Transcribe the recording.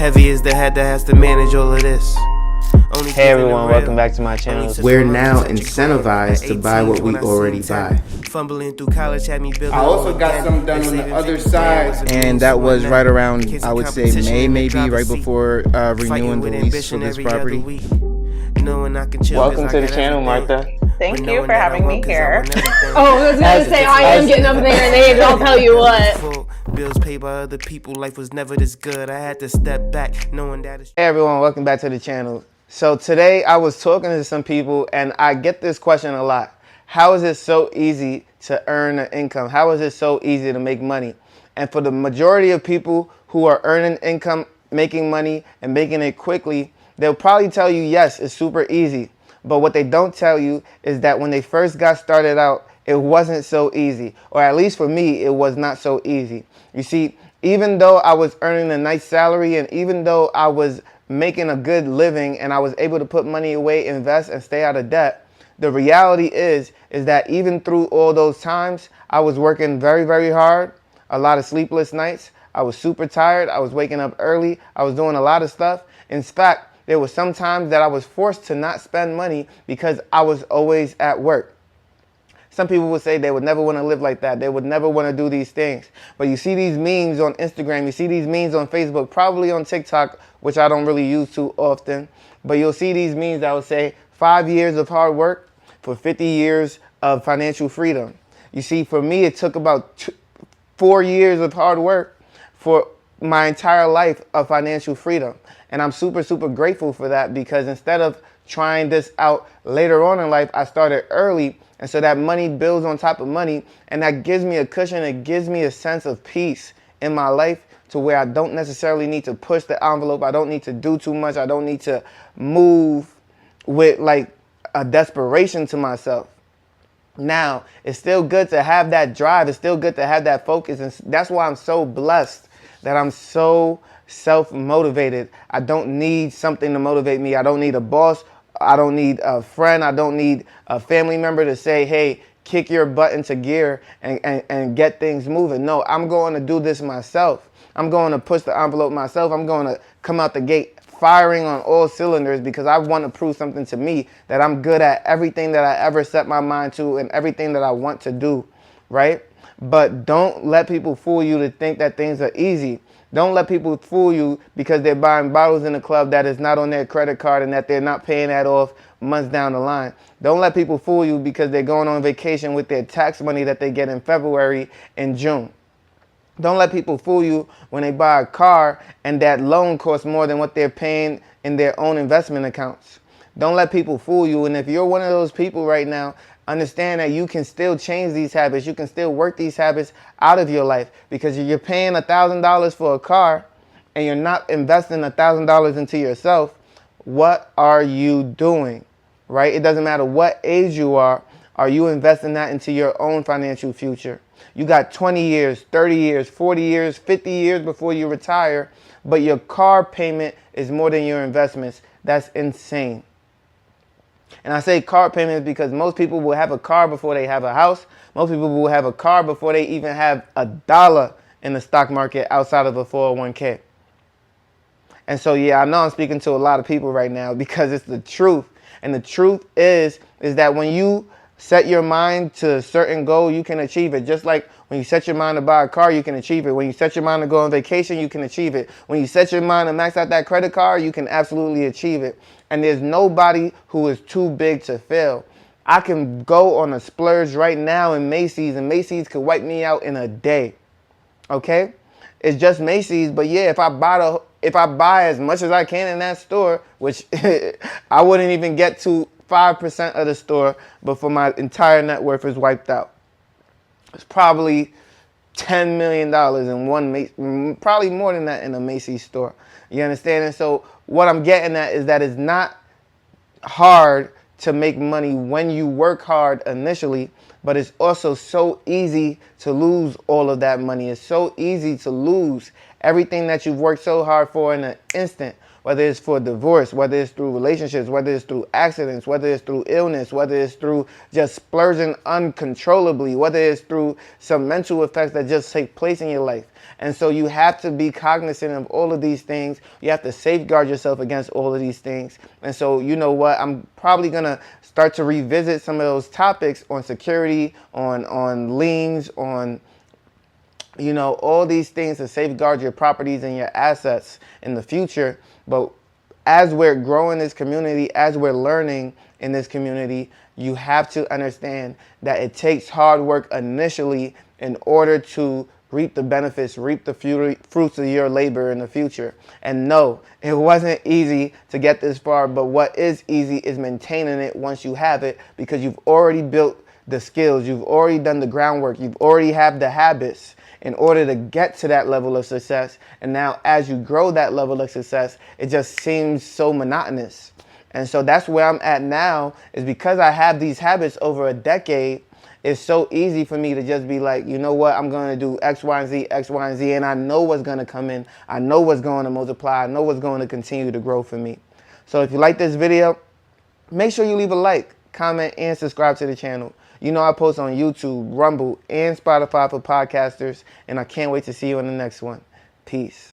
Heavy is the head that has to manage all of this. Hey everyone, welcome back to my channel. We're now incentivized to buy what we already buy. Fumbling through college had me building. I also got something done on the other side. And that was right around, I would say, May, maybe, right before renewing the lease for this property. Welcome to the channel, Martha. Thank you for having me here. Oh, I was going to say, I am getting up in their names, I'll tell you what. Bills paid by other people, life was never this good. I had to step back, knowing that it's... Hey everyone, welcome back to the channel. So today I was talking to some people and I get this question a lot. How is it so easy to earn an income? How is it so easy to make money? And for the majority of people who are earning income, making money and making it quickly, they'll probably tell you, yes, it's super easy. But what they don't tell you is that when they first got started out, it wasn't so easy. Or at least for me, it was not so easy. You see, even though I was earning a nice salary and even though I was making a good living and I was able to put money away, invest, and stay out of debt, the reality is that even through all those times, I was working very, very hard, a lot of sleepless nights. I was super tired. I was waking up early. I was doing a lot of stuff. In fact, there was some times that I was forced to not spend money because I was always at work. Some people would say they would never want to live like that. They would never want to do these things. But you see these memes on Instagram. You see these memes on Facebook, probably on TikTok, which I don't really use too often. But you'll see these memes that will say 5 years of hard work for 50 years of financial freedom. You see, for me, it took about 4 years of hard work for my entire life of financial freedom. And I'm super, super grateful for that because instead of trying this out later on in life, I started early. And so that money builds on top of money, and that gives me a cushion. It gives me a sense of peace in my life to where I don't necessarily need to push the envelope. I don't need to do too much. I don't need to move with like a desperation to myself. Now, it's still good to have that drive. It's still good to have that focus. And that's why I'm so blessed that I'm so self-motivated. I don't need something to motivate me. I don't need a boss. I don't need a friend. I don't need a family member to say, hey, kick your butt into gear and get things moving. No, I'm going to do this myself. I'm going to push the envelope myself. I'm going to come out the gate firing on all cylinders because I want to prove something to me that I'm good at everything that I ever set my mind to and everything that I want to do, right? But don't let people fool you to think that things are easy. Don't let people fool you because they're buying bottles in the club that is not on their credit card and that they're not paying that off months down the line. Don't let people fool you because they're going on vacation with their tax money that they get in February and June. Don't let people fool you when they buy a car and that loan costs more than what they're paying in their own investment accounts. Don't let people fool you. And if you're one of those people right now, understand that you can still change these habits. You can still work these habits out of your life because you're paying $1,000 for a car and you're not investing $1,000 into yourself. What are you doing, right? It doesn't matter what age you are. Are you investing that into your own financial future? You got 20 years, 30 years, 40 years, 50 years before you retire, but your car payment is more than your investments. That's insane. And I say car payments because most people will have a car before they have a house. Most people will have a car before they even have $1 in the stock market outside of a 401k. And so, yeah, I know I'm speaking to a lot of people right now because it's the truth. And the truth is that when you set your mind to a certain goal, you can achieve it. Just like when you set your mind to buy a car, you can achieve it. When you set your mind to go on vacation, you can achieve it. When you set your mind to max out that credit card, you can absolutely achieve it. And there's nobody who is too big to fail. I can go on a splurge right now in Macy's, and Macy's could wipe me out in a day. Okay? It's just Macy's, but yeah, if I buy as much as I can in that store, which I wouldn't even get to 5% of the store before my entire net worth is wiped out. It's probably $10 million in one, probably more than that in a Macy's store. You understand? And so what I'm getting at is that it's not hard to make money when you work hard initially, but it's also so easy to lose all of that money. It's so easy to lose Everything that you've worked so hard for in an instant, whether it's for divorce, whether it's through relationships, whether it's through accidents, whether it's through illness, whether it's through just splurging uncontrollably, whether it's through some mental effects that just take place in your life. And so you have to be cognizant of all of these things. You have to safeguard yourself against all of these things. And so, you know what, I'm probably going to start to revisit some of those topics on security, on liens, on, you know, all these things to safeguard your properties and your assets in the future. But as we're growing this community, as we're learning in this community, you have to understand that it takes hard work initially in order to reap the benefits, reap the fruits of your labor in the future. And no, it wasn't easy to get this far, but what is easy is maintaining it once you have it, because you've already built the skills, you've already done the groundwork, you've already have the habits in order to get to that level of success. And now as you grow that level of success, it just seems so monotonous. And so that's where I'm at now, is because I have these habits over a decade. It's so easy for me to just be like, you know what, I'm going to do X, Y, and Z, X, Y, and Z, and I know what's going to come in. I know what's going to multiply. I know what's going to continue to grow for me. So if you like this video, make sure you leave a like, comment, and subscribe to the channel. You know I post on YouTube, Rumble, and Spotify for podcasters, and I can't wait to see you in the next one. Peace.